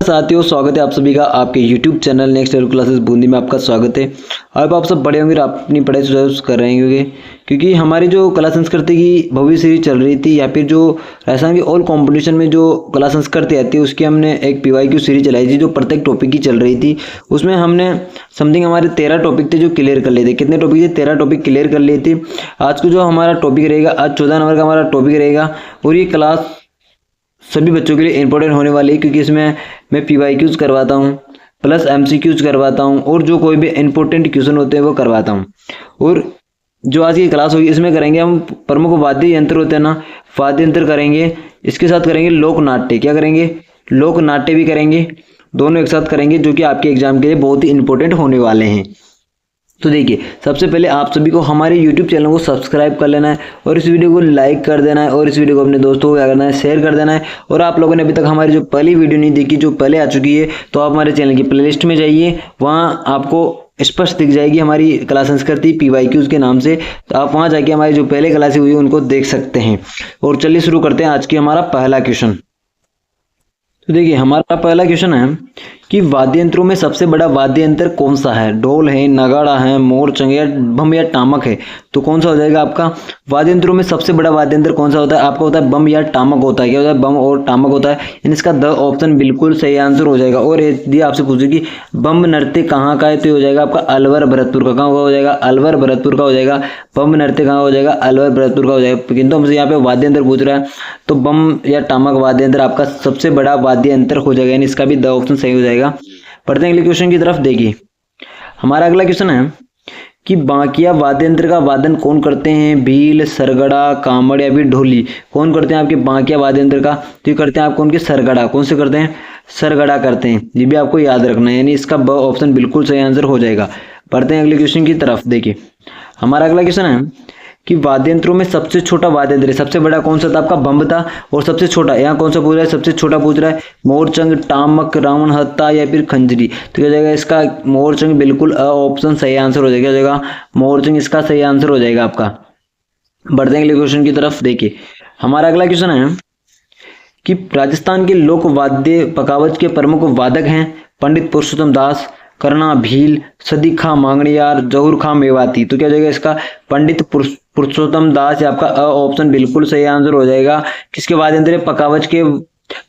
साथियों, स्वागत है आप सभी का आपके YouTube channel next level classes Bundi में। आपका स्वागत है। अब आप सब पढ़े होंगे, अपनी पढ़ाई सुचारू कर रहे होंगे, क्योंकि हमारी जो कला संस्कृति की भव्य सीरीज चल रही थी या फिर जो राजस्थान की ऑल कॉम्पिटिशन में जो कला संस्कृति आती है उसकी हमने एक PYQ सीरीज चलाई थी जो प्रत्येक टॉपिक की चल रही थी। उसमें हमने समथिंग हमारे 13 टॉपिक थे जो क्लियर कर लिए थे। कितने टॉपिक थे? 13 टॉपिक क्लियर कर लिए थे। आज को जो हमारा टॉपिक रहेगा, आज 14 नंबर का हमारा टॉपिक रहेगा और ये क्लास सभी बच्चों के लिए इंपॉर्टेंट होने वाली है, क्योंकि इसमें मैं PYQs करवाता हूँ प्लस MCQs करवाता हूँ और जो कोई भी इंपॉर्टेंट क्वेश्चन होते हैं वो करवाता हूँ। और जो आज की क्लास होगी इसमें करेंगे हम प्रमुख वाद्य यंत्र होते हैं ना, वाद्य यंत्र करेंगे, इसके साथ करेंगे लोक नाट्य। क्या करेंगे? लोक नाट्य भी करेंगे, दोनों एक साथ करेंगे, जो कि आपके एग्जाम के लिए बहुत ही इंपॉर्टेंट होने वाले हैं। तो देखिए, सबसे पहले आप सभी को हमारे YouTube चैनल को सब्सक्राइब कर लेना है और इस वीडियो को लाइक कर देना है और इस वीडियो को अपने दोस्तों को क्या करना है, शेयर कर देना है। और आप लोगों ने अभी तक हमारी जो पहली वीडियो नहीं देखी, जो पहले आ चुकी है, तो आप हमारे चैनल की प्लेलिस्ट में जाइए, वहाँ आपको स्पष्ट दिख जाएगी हमारी कला संस्कृति PYQs के नाम से। तो आप वहाँ जाके हमारी जो पहले क्लासें हुई उनको देख सकते हैं। और चलिए शुरू करते हैं आज की हमारा पहला क्वेश्चन। तो देखिए, हमारा पहला क्वेश्चन है कि वाद्य यंत्रों में सबसे बड़ा वाद्य यंत्र कौन सा है? ढोल है, नगाड़ा है, मोरचंग या बम या टामक है? तो कौन सा हो जाएगा आपका? वाद्य यंत्रों में सबसे बड़ा वाद्य यंत्र कौन सा होता है? आपका होता है बम या टामक होता है। क्या होता है? बम और टामक होता है। यानी इसका द ऑप्शन बिल्कुल सही आंसर हो जाएगा। और यदि आपसे पूछे कि बम नृत्य कहाँ का है, तो हो जाएगा आपका अलवर भरतपुर का। कहाँ हो जाएगा? अलवर भरतपुर का हो जाएगा। बम नृत्य कहाँ हो जाएगा? अलवर भरतपुर का हो जाएगा। किंतु हमसे यहाँ पे वाद्य यंत्र पूछ रहा है, तो बम या टामक वाद्य यंत्र आपका सबसे बड़ा वाद्य यंत्र हो जाएगा, यानी इसका भी द ऑप्शन सही हो जाएगा। पढ़ते हैं अगले क्वेश्चन की तरफ। देखिए, हमारा अगला क्वेश्चन है कि बांकिया वाद्य यंत्र का वादन कौन करते हैं? भील, सरगड़ा, कामड़ या फिर ढोली? कौन करते हैं आपके बांकिया वाद्य यंत्र का? तो ये करते हैं आपको उनके सरगड़ा। कौन से करते हैं? सरगड़ा करते हैं। ये भी आपको याद रखना है, यानी इसका ब ऑप्शन बिल्कुल सही आंसर हो जाएगा। पढ़ते हैं अगले क्वेश्चन की तरफ। देखिए, हमारा अगला क्वेश्चन है कि वाद्य यंत्रों में सबसे छोटा वाद्य यंत्र, सबसे बड़ा कौन सा था? आपका बम था। और सबसे छोटा यहाँ कौन सा पूछ रहा है? सबसे छोटा पूछ रहा है मोरचंग, टामक, रावण हत्ता या फिर खंजरी? तो क्या जाएगा इसका? मोरचंग बिल्कुल ऑप्शन सही आंसर हो जाएगा। क्या हो जाएगा? मोरचंग इसका सही आंसर हो जाएगा आपका। बढ़ते हैं अगले क्वेश्चन की तरफ। देखिए, हमारा अगला क्वेश्चन है कि राजस्थान के लोक वाद्य पकावज के प्रमुख वादक हैं पंडित पुरुषोत्तम दास, करना भील, सदी खां मांगणियार, जहूर खां मेवाती? तो क्या हो जाएगा इसका? पंडित पुरुषोत्तम दास आपका ऑप्शन बिल्कुल सही आंसर हो जाएगा। किसके वाद्य यंत्र? पकावज के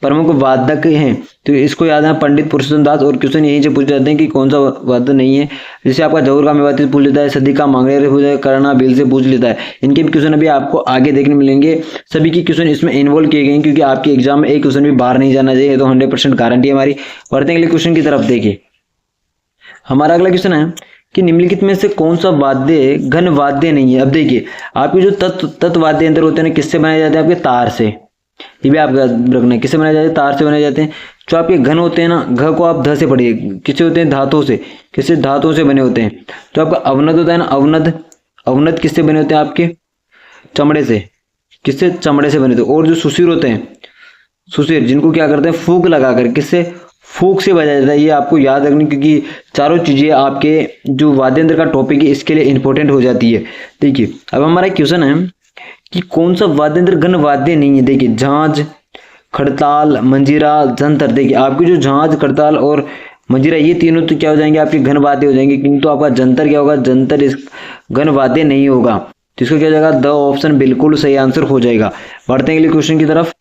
प्रमुख वादक हैं, तो इसको याद है पंडित पुरुषोत्तम दास। और क्वेश्चन यहीं से पूछ जाते हैं कि कौन सा वाद्य नहीं है, जैसे आपका जहूर खां मेवाती से पूछ लेता है, सदी खां मांगणियार से पूछ लेता है, करना भील से पूछ लेता है। इनके भी क्वेश्चन अभी आपको आगे देखने मिलेंगे। सभी की क्वेश्चन इसमें इन्वॉल्व किए गए हैं, क्योंकि आपके एग्जाम में एक क्वेश्चन भी बाहर नहीं जाना चाहिए, तो 100% गारंटी है हमारी। बढ़ते हैं अगले क्वेश्चन की तरफ। देखिए, हमारा अगला क्वेश्चन है कि निम्नलिखित में से कौन सा वाद्य घन वाद्य नहीं है? अब देखिए, आपके जो तत्व वाद्य यंत्र होते हैं ना, किससे बनाए जाते हैं? आपके तार से। ये भी आप याद रखना है, किससे बनाए जाते हैं? तार से बनाए जाते हैं। जो आपके घन होते हैं ना, घ को आप ध से पढ़िए, किससे होते हैं? धातु से। किससे? धातु से बने होते हैं। जो आपका अवनद होता है ना, अवनद, अवनद किससे बने होते हैं? आपके चमड़े से। किससे? चमड़े से बने होते हैं। और जो सुशिर होते हैं, सुशिर जिनको क्या करते हैं? फूंक लगाकर, किससे? फूंक से बजाया जाता है। ये आपको याद रखनी, क्योंकि चारों चीजें आपके जो वाद्य यंत्र का टॉपिक है इसके लिए इंपॉर्टेंट हो जाती है। देखिए, अब हमारा क्वेश्चन है कि कौन सा वाद्य यंत्र घन वाद्य नहीं है? देखिए, झांझ, खड़ताल, मंजीरा, जंतर। देखिए, आपकी जो झांझ, खड़ताल और मंजीरा ये तीनों तो क्या हो जाएंगे? आपके घन वाद्य हो जाएंगे, किंतु आपका जंतर क्या होगा? जंतर इस घन वाद्य नहीं होगा। तो इसको क्या हो जाएगा? द ऑप्शन बिल्कुल सही आंसर हो जाएगा। बढ़ते हैं अगले क्वेश्चन की तरफ।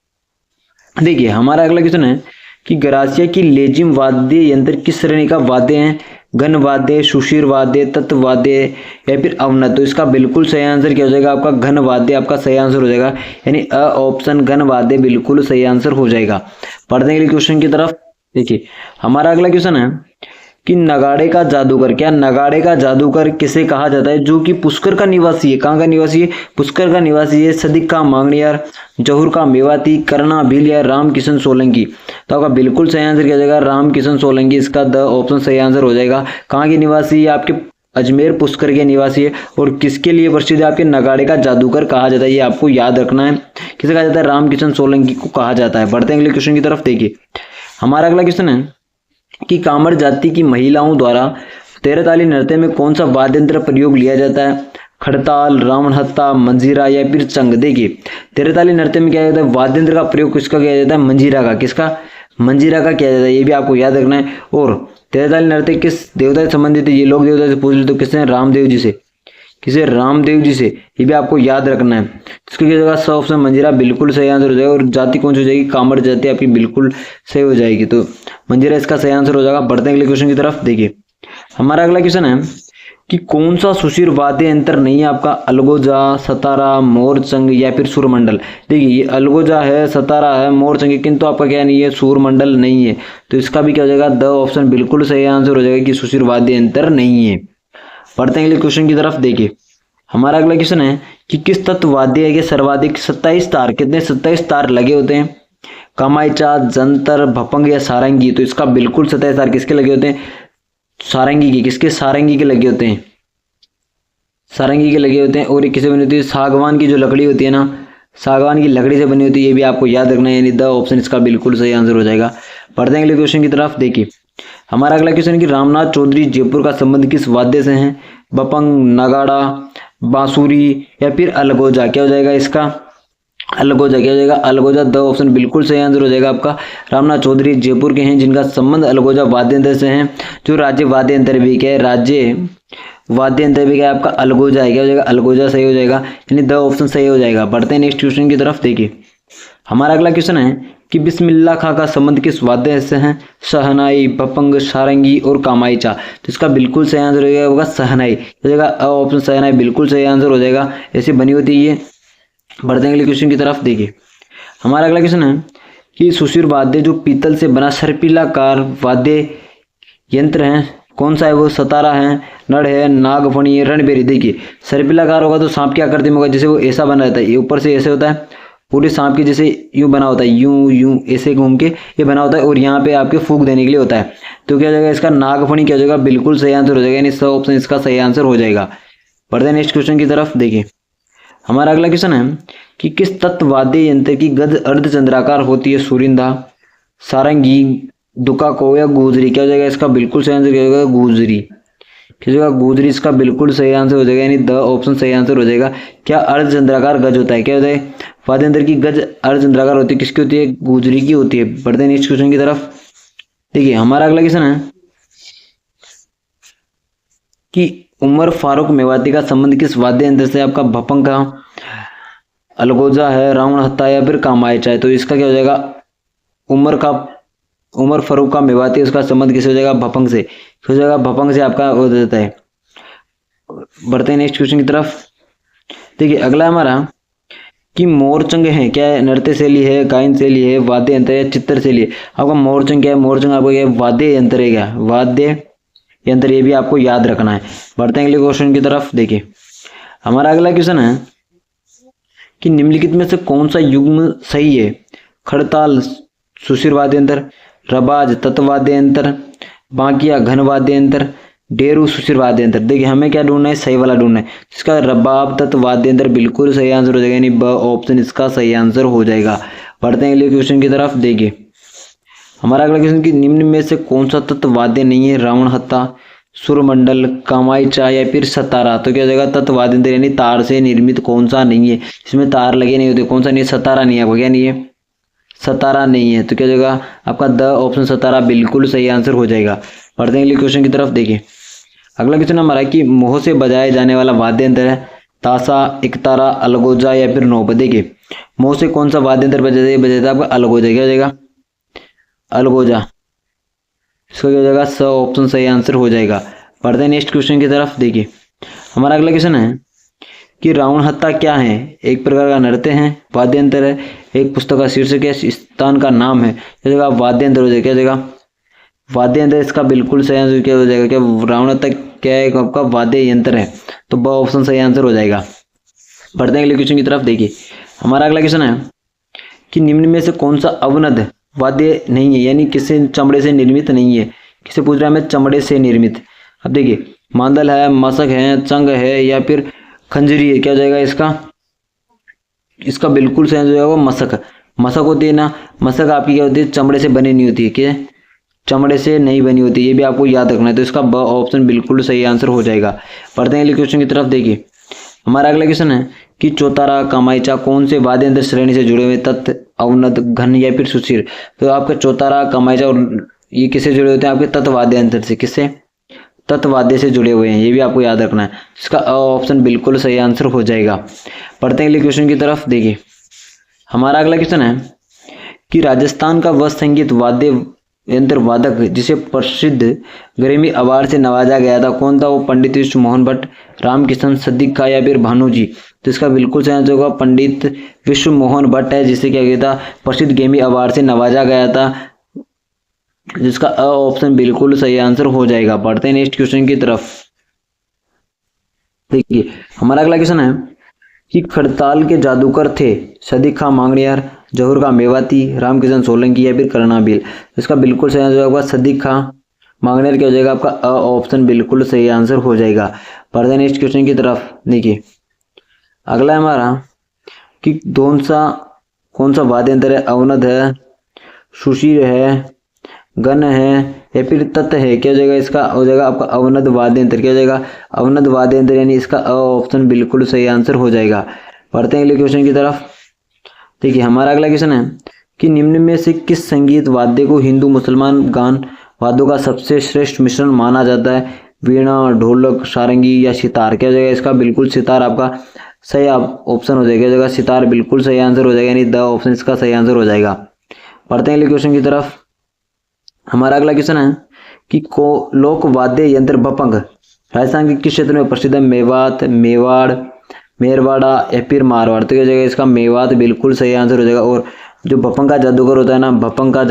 देखिए, हमारा अगला क्वेश्चन है कि गरासिया की लेजिम वाद्य यंत्र किस श्रेणी का वाद्य है? घन वाद्य, सुशिर वाद्य, तत्व वाद्य या फिर अवनद? तो इसका बिल्कुल सही आंसर क्या हो जाएगा? आपका घन वाद्य आपका सही आंसर हो जाएगा, यानी ऑप्शन घन वाद्य बिल्कुल सही आंसर हो जाएगा। पढ़ते हैं अगले क्वेश्चन की तरफ। देखिए, हमारा अगला क्वेश्चन है कि नगाड़े का जादूगर, क्या नगाड़े का जादूगर किसे कहा जाता है? जो कि पुष्कर का निवासी है। कहाँ का निवासी है? पुष्कर का निवासी है। सदिक खां मांगणियार, जहूर खां मेवाती, करना भील या राम किशन सोलंकी? तो आपका बिल्कुल सही आंसर क्या हो जाएगा? राम किशन सोलंकी इसका द ऑप्शन सही आंसर हो जाएगा। कहाँ के निवासी है? आपके अजमेर पुष्कर के निवासी है। और किसके लिए प्रसिद्ध है? आपके नगाड़े का जादूगर कहा जाता है, ये आपको याद रखना है। किसे कहा जाता है? राम किशन सोलंकी को कहा जाता है। बढ़ते हैं अगले क्वेश्चन की तरफ। देखिए, हमारा अगला क्वेश्चन है कि कामड़ जाति की महिलाओं द्वारा 13 ताली नृत्य में कौन सा वाद्य यंत्र प्रयोग लिया जाता है? खड़ताल, रावण हत्ता, मंजीरा या फिर चंग। देखिए, 13 ताली नृत्य में क्या जाता है? वाद्य यंत्र का प्रयोग किसका किया जाता है? मंजीरा का। किसका? मंजीरा का किया जाता है, ये भी आपको याद रखना है। और तेरताली नृत्य किस देवता से संबंधित है, ये लोक देवता से पूछ ले तो किससे, रामदेव जी से, किसे, रामदेव जी से, ये भी आपको याद रखना है। इसकी जगह स ऑप्शन मंजीरा बिल्कुल सही आंसर हो जाएगा। और जाति कौन सी हो जाएगी, कामड़ जाति आपकी बिल्कुल सही हो जाएगी, तो मंजीरा इसका सही आंसर हो जाएगा। बढ़ते हैं अगले क्वेश्चन की तरफ। देखिए हमारा अगला क्वेश्चन है कि कौन सा सुशिर वाद्य यंत्र नहीं है आपका, अलगोजा, सतारा, मोरचंग या फिर सुरमंडल। देखिए ये अलगोजा है, सतारा है, मोरचंग है, किंतु आपका क्या नहीं है, सुरमंडल नहीं है, तो इसका भी क्या हो जाएगा, द ऑप्शन बिल्कुल सही आंसर हो जाएगा कि सुशिर वाद्य यंत्र नहीं है। पढ़ते हैं अगले क्वेश्चन की तरफ। देखिए हमारा अगला क्वेश्चन है कि किस तत्व वाद्य के सर्वाधिक 27 तार, कितने 27 तार लगे होते हैं, कामायचा, जंतर, भपंग या सारंगी। तो इसका बिल्कुल 27 तार किसके लगे होते हैं, सारंगी के, किसके, सारंगी के लगे होते हैं, सारंगी के लगे होते हैं। और ये किसे बनी होती है, सागवान की जो लकड़ी होती है ना, सागवान की लकड़ी से बनी होती है, ये भी आपको याद रखना है, यानी द ऑप्शन इसका बिल्कुल सही आंसर हो जाएगा। पढ़ते हैं अगले क्वेश्चन की तरफ। देखिए हमारा अगला क्वेश्चन है कि रामनाथ चौधरी जयपुर का संबंध किस वाद्य से है, बपंग, नगाड़ा, बांसुरी या फिर अलगोजा। क्या हो जाएगा इसका, अलगोजा, क्या हो जाएगा, अलगोजा, द ऑप्शन बिल्कुल सही आंसर हो जाएगा आपका। रामनाथ चौधरी जयपुर के हैं जिनका संबंध अलगोजा वाद्य यंत्र से है, जो राज्य वाद्य यंत्र भी क्या है, राज्य वाद्य यंत्र भी क्या है आपका, अलगोजा है। क्या हो जाएगा, अलगोजा सही हो जाएगा, यानी द ऑप्शन सही हो जाएगा। बढ़ते हैं नेक्स्ट क्वेश्चन की तरफ। देखिए हमारा अगला क्वेश्चन है कि बिस्मिल्लाह खां का संबंध किस वाद्य से है, शहनाई, बपंग, सारंगी और कामायचा। तो इसका बिल्कुल सही आंसर हो जाएगा होगा शहनाई, हो जाएगा ऑप्शन शहनाई बिल्कुल सही आंसर हो जाएगा, ऐसे बनी होती है ये। बढ़ते हैं अगले क्वेश्चन की तरफ। देखिए हमारा अगला क्वेश्चन है कि सुशिर वाद्य जो पीतल से बना सर्पिलाकार वाद्य यंत्र है कौन सा है, वो सतारा है, नड़ है, नागफणी है, रणबेरी। देखिए सर्पिलाकार होगा तो सांप की आकृति में होगा, जैसे वो ऐसा बना रहता है, ये ऊपर से ऐसे होता है, पूरे सांप के जैसे यूं बना होता है, यूं यूं ऐसे घूम के ये बना होता है, और यहाँ पे आपके फूंक देने के लिए होता है। तो क्या हो जाएगा इसका, नागफणी क्या हो जाएगा, बिल्कुल सही आंसर हो जाएगा, यानी सब ऑप्शन इसका सही आंसर हो जाएगा। बढ़ते हैं नेक्स्ट क्वेश्चन की तरफ। देखिए हमारा अगला क्वेश्चन है कि किस तत्व वाद्य यंत्र की गज अर्धचंद्राकार होती है, सुरिंदा, सारंगी, दुकाको या गुजरी। क्या हो जाएगा इसका बिल्कुल सही आंसर क्या हो जाएगा, गुजरी, क्या हो जाएगा, गुजरी इसका बिल्कुल सही आंसर हो जाएगा, यानी द ऑप्शन सही आंसर हो जाएगा। क्या अर्धचंद्राकार गज होता है, क्या होता है, वाद्य यंत्र की गज अर्धचंद्राकार होती है, किसकी होती है, गुजरी की होती है। बढ़ते हैं नेक्स्ट क्वेश्चन की तरफ। देखिए हमारा अगला क्वेश्चन है कि उमर फारूक मेवाती का संबंध किस वाद्य यंत्र से, आपका भपंग का, अलगोजा है, रावण हत्ता या फिर कामायचा है। तो इसका क्या हो जाएगा, उमर फारूक का मेवाती, उसका संबंध किससे हो जाएगा, भपंग से, हो जाएगा भपंग से आपका हो जाता है। बढ़ते हैं नेक्स्ट क्वेश्चन की तरफ। देखिए अगला हमारा कि मोरचंग है क्या है, नृत्य शैली है, गायन शैली है, वाद्य यंत्र है, चित्र शैली है। आपका मोरचंग क्या है, मोरचंग आपको क्या है, वाद्य यंत्र है, क्या वाद्य यंत्र, ये भी आपको याद रखना है। बढ़ते हैं अगले क्वेश्चन की तरफ। देखिए हमारा अगला क्वेश्चन है कि निम्नलिखित में से कौन सा युग्म सही है, खड़ताल सुशिर वाद्य यंत्र, रबाज तत्वाद्य यंत्र, बांकिया घन वाद्य यंत्र, डेरू सुशिर वाद्य यंत्र। देखिए हमें क्या ढूंढना है, सही वाला ढूंढना है, इसका रबाब तत्वाद्य यंत्र बिल्कुल सही आंसर हो जाएगा, यानी ब ऑप्शन इसका सही आंसर हो जाएगा। बढ़ते हैं अगले क्वेश्चन की तरफ। देखिए हमारा अगला क्वेश्चन कि निम्न में से कौन सा तत्व वाद्य नहीं है, रावण हत्ता, सुरमंडल, कामायचा या फिर सतारा। तो क्या हो जाएगा, तत्व वाद्य यंत्र यानी तार से निर्मित कौन सा नहीं है, इसमें तार लगे नहीं होते, कौन सा नहीं है, सतारा नहीं है, आपको क्या नहीं है, सतारा नहीं है। तो क्या हो जाएगा आपका द ऑप्शन सतारा बिल्कुल सही आंसर हो जाएगा। बढ़ते हैं अगले क्वेश्चन की तरफ। देखिए अगला क्वेश्चन हमारा कि मोह से बजाए जाने वाला वाद्य यंत्र है, ताशा, एकतारा, अलगोजा या फिर नौबत। देखिए मोह से कौन सा वाद्य यंत्र बजाता है आपका, अलगोजा। क्या हो जाएगा, अलगोजा, इसका क्या हो जाएगा, स ऑप्शन सही आंसर हो जाएगा। बढ़ते हैं नेक्स्ट क्वेश्चन की तरफ। देखिए हमारा अगला क्वेश्चन है कि रावण हत्ता क्या है, एक प्रकार का नृत्य है, वाद्य यंत्र है, एक पुस्तक का शीर्षक है, स्थान का नाम है। क्या जगह वाद्य यंत्र हो जाएगा, क्या जगह वाद्य यंत्र, इसका बिल्कुल सही आंसर क्या हो जाएगा, क्या रावण हत्ता क्या है आपका वाद्य यंत्र है, तो ब ऑप्शन सही आंसर हो जाएगा। बढ़ते हैं अगले क्वेश्चन की तरफ। देखिए हमारा अगला क्वेश्चन है कि निम्न में से कौन सा अवनद वाद्य नहीं है, यानी किसी चमड़े से निर्मित नहीं है। किसे पूछ रहा है हमें, चमड़े से निर्मित। अब देखिए मांदल है, मशक है, चंग है या फिर खंजरी है। क्या हो जाएगा इसका बिल्कुल सही हो जाएगा मशक। मशक होती है ना, मशक आपकी क्या होती है, चमड़े से बनी नहीं होती है, क्या चमड़े से नहीं बनी होती, ये भी आपको याद रखना है। तो इसका ब ऑप्शन बिल्कुल सही आंसर हो जाएगा। पढ़ते हैं अगले क्वेश्चन की तरफ। देखिए हमारा अगला क्वेश्चन है कि चौतारा, कामायचा कौन से वाद्य यंत्र श्रेणी से जुड़े हुए तत्व अवनद, घन या फिर सुशीर। तो आपका चौतारा, कमाईचा और ये किससे जुड़े होते हैं? आपके तत्वाद्य यंत्र से। किससे? तत्वाद्य से जुड़े हुए हैं, ये भी आपको याद रखना है। इसका ऑप्शन बिल्कुल सही आंसर हो जाएगा। पढ़ते हैं अगले क्वेश्चन की तरफ। देखिए हमारा अगला क्वेश्चन है कि राजस्थान का वह संगीत वाद्य यंत्र वादक जिसे प्रसिद्ध ग्रैमी अवार्ड से नवाजा गया था, कौन था वो? पंडित विश्व मोहन भट्ट, रामकिशन, सिद्दीक खां या फिर भानु जी। तो इसका बिल्कुल सही आंसर होगा पंडित विश्व मोहन भट्ट है, जिसे क्या गया था? प्रसिद्ध ग्रैमी अवार्ड से नवाजा गया था, जिसका ऑप्शन बिल्कुल सही आंसर हो जाएगा। पढ़ते हैं नेक्स्ट क्वेश्चन की तरफ। देखिए हमारा अगला क्वेश्चन है कि खड़ताल के जादूगर थे सिद्दीक खां मांगणियार, जहूर खां मेवाती, रामकिशन सोलंकी या फिर कर्णाबील। इसका बिल्कुल सही आंसर होगा सिद्दीक खां मांगणियार। क्या हो जाएगा? आपका ऑप्शन बिल्कुल सही आंसर हो जाएगा। पढ़ते हैं नेक्स्ट क्वेश्चन की तरफ। देखिए अगला है हमारा कि कौन सा वाद्य यंत्र है? अवनद है, सुशीर है, गण है या फिर तत् है। क्या हो जाएगा? इसका हो जाएगा आपका अवनद वाद्य यंत्र। क्या हो जाएगा? अवनद वाद्य यंत्र, यानी इसका ऑप्शन बिल्कुल सही आंसर हो जाएगा। पढ़ते हैं अगले क्वेश्चन की तरफ। देखिए हमारा अगला क्वेश्चन है कि निम्न में से किस संगीत वाद्य को हिंदू मुसलमान गान वाद्यों का सबसे श्रेष्ठ मिश्रण माना जाता है? वीणा, ढोलक, सारंगी या सितार। क्या हो जाएगा? इसका बिल्कुल सितार आपका सही ऑप्शन हो जाएगा। जगह सितार बिल्कुल सही आंसर हो जाएगा, यानी द ऑप्शन इसका सही आंसर हो जाएगा। पढ़ते हैं अगले क्वेश्चन की तरफ। हमारा अगला क्वेश्चन है कि लोक वाद्य यंत्र भपंग राजस्थान के किस क्षेत्र में प्रसिद्ध है? मेवात, मेवाड़, मेरवाड़ा या फिर मारवाड़। तो क्या जगह इसका मेवात बिल्कुल सही आंसर हो जाएगा। और जो भपंग का जादूगर होता है ना, भपंग का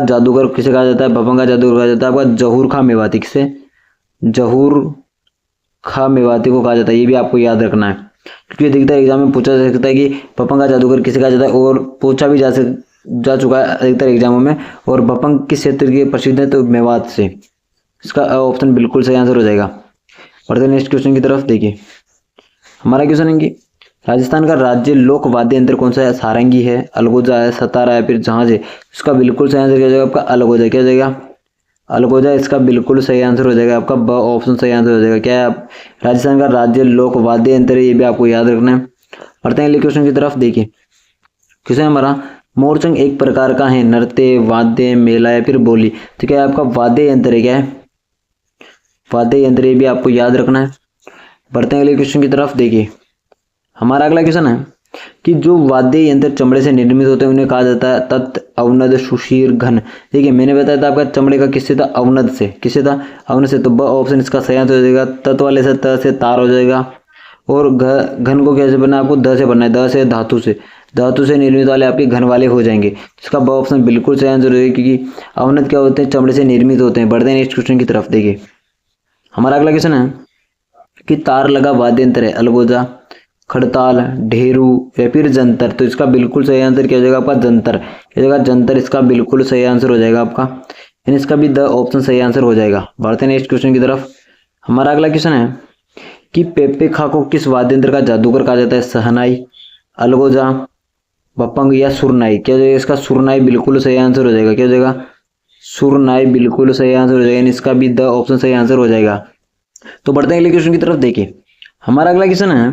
जादूगर किसे कहा जाता है? भपंग का जादूगर कहा जाता है आपका जहूर खां मेवाती। किसे? जहूर खां मेवाती को कहा जाता है। ये भी आपको याद रखना है, क्योंकि अधिकतर एग्जाम में पूछा जा सकता है कि भपंग का जादूगर किसे कहा जाता है, और पूछा भी जा चुका है अधिकतर एग्जामों में। और भपंग किस क्षेत्र के प्रसिद्ध है? तो मेवात से। इसका ऑप्शन बिल्कुल सही आंसर हो जाएगा। पढ़ते हैं नेक्स्ट क्वेश्चन की तरफ। देखिए हमारा क्वेश्चन है कि राजस्थान का राज्य लोक वाद्य यंत्र कौन सा है? सारंगी है, अलगोजा है, सतारा है, फिर झांझ है। इसका बिल्कुल सही आंसर क्या हो जाएगा? आपका अलगोजा। क्या हो जाएगा? अलगोजा इसका बिल्कुल सही आंसर हो जाएगा। आपका ब ऑप्शन सही आंसर हो जाएगा। क्या है? राजस्थान का राज्य लोक वाद्य यंत्र है, ये भी आपको याद रखना है। पढ़ते हैं अगले क्वेश्चन की तरफ। देखिए क्वेश्चन हमारा मोरचंग एक प्रकार का है, नृत्य, वाद्य, मेला या फिर बोली। तो क्या है? आपका वाद्य यंत्र है। क्या है? वाद्य यंत्र, ये भी आपको याद रखना है। बढ़ते हैं अगले क्वेश्चन की तरफ। देखिए हमारा अगला क्वेश्चन है कि जो वाद्य यंत्र चमड़े से निर्मित होते हैं उन्हें कहा जाता है तत्, अवनद, सुशीर, घन। देखिए मैंने बताया था आपका चमड़े का किससे था? अवनद से। किससे था? अवनद से। तो ब ऑप्शन इसका सही आंसर हो जाएगा। तत् वाले से त से तार हो जाएगा, और घन को कैसे बनना है? आपको द से बनना है। द से धातु से। धातु से निर्मित वाले आपके घन वाले हो जाएंगे। इसका ब ऑप्शन बिल्कुल सही आंसर हो जाएगा, क्योंकि अवनद क्या होते हैं? चमड़े से निर्मित होते हैं। बढ़ते हैं नेक्स्ट क्वेश्चन की तरफ। देखिए हमारा अगला क्वेश्चन है कि तार लगा वाद्य यंत्र है, अलगोजा, खड़ताल, ढेरू या फिर जंतर। तो इसका बिल्कुल सही आंसर क्या हो जाएगा? आपका जंतर। क्या हो जाएगा? जंतर इसका बिल्कुल सही आंसर हो जाएगा आपका, यानी इसका भी द ऑप्शन सही आंसर हो जाएगा। बढ़ते हैं नेक्स्ट क्वेश्चन की तरफ। हमारा अगला क्वेश्चन है कि पेपे खा को किस वाद्य यंत्र का जादूगर कहा जाता है? सहनाई, अलगोजा, भपंग या सुरनाई। क्या हो जाएगा? इसका सुरनाई बिल्कुल सही आंसर हो जाएगा। क्या हो जाएगा? सुरनाई बिल्कुल सही आंसर हो जाएगा, यानी इसका भी द ऑप्शन सही आंसर हो जाएगा। तो बढ़ते हैं अगले क्वेश्चन की तरफ। देखिए हमारा अगला क्वेश्चन है